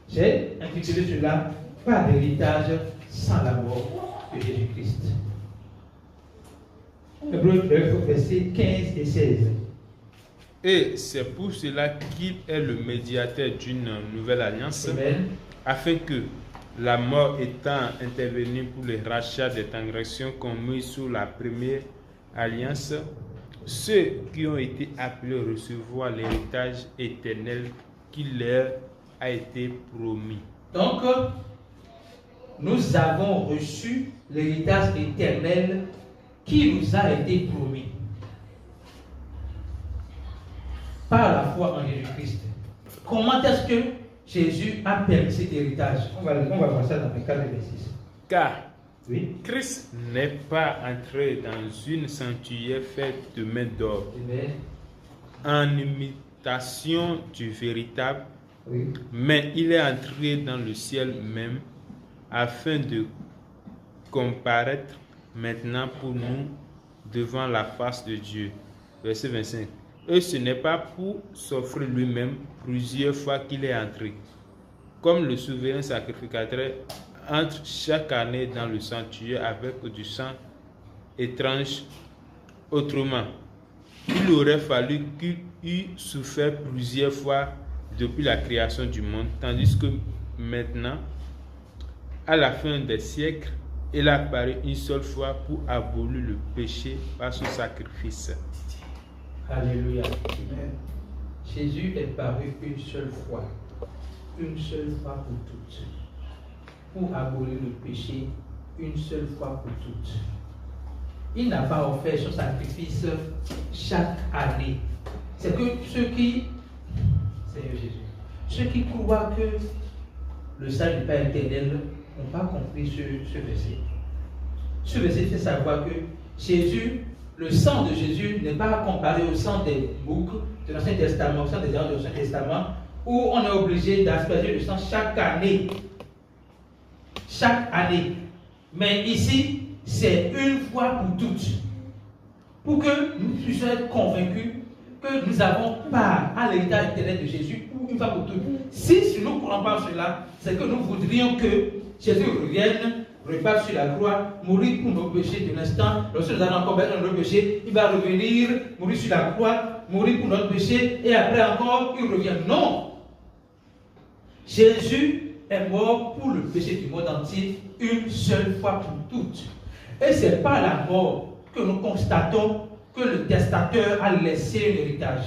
J'ai intitulé cela Pas d'héritage sans la mort de Jésus-Christ. Hébreux 9, versets 15 et 16. Et c'est pour cela qu'il est le médiateur d'une nouvelle alliance, Amen. afin que, la mort étant intervenue pour le rachat des transgressions commises sous la première alliance, ceux qui ont été appelés à recevoir l'héritage éternel qui leur a été promis. Donc, nous avons reçu l'héritage éternel qui nous a été promis par la foi en Jésus-Christ. Comment est-ce que Jésus a permis cet héritage? On va voir ça dans le 4 et 6. Car Oui. Christ n'est pas entré dans une sanctuaire faite de main d'or, Amen. en imitation du véritable, Oui. mais il est entré dans le ciel même, afin de comparaître maintenant pour nous devant la face de Dieu. Verset 25. Et ce n'est pas pour s'offrir lui-même plusieurs fois qu'il est entré, comme le souverain sacrificateur entre chaque année dans le sanctuaire avec du sang étrange. Autrement, il aurait fallu qu'il eût souffert plusieurs fois depuis la création du monde, tandis que maintenant, à la fin des siècles, il a apparu une seule fois pour abolir le péché par son sacrifice. Alléluia. Jésus est paru une seule fois pour toutes, pour abolir le péché une seule fois pour toutes. Il n'a pas offert son sacrifice chaque année. C'est que Seigneur Jésus, ceux qui croient que le salut n'est pas éternel n'ont pas compris ce verset. Ce verset fait savoir que Jésus, le sang de Jésus n'est pas comparé au sang des boucs de l'Ancien Testament, au sang des agneaux de l'Ancien Testament, où on est obligé d'asperger le sang chaque année. Chaque année. Mais ici, c'est une fois pour toutes. Pour que nous puissions être convaincus que nous avons part à l'héritage éternel de Jésus pour une fois pour toutes. Si nous ne croyons pas cela, c'est que nous voudrions que Jésus revienne, repart sur la croix, mourir pour nos péchés de l'instant. Lorsque nous allons combattre nos péchés, il va revenir, mourir sur la croix, mourir pour notre péché, et après encore, il revient. Non! Jésus est mort pour le péché du monde entier une seule fois pour toutes. Et c'est par la mort que nous constatons que le testateur a laissé un héritage.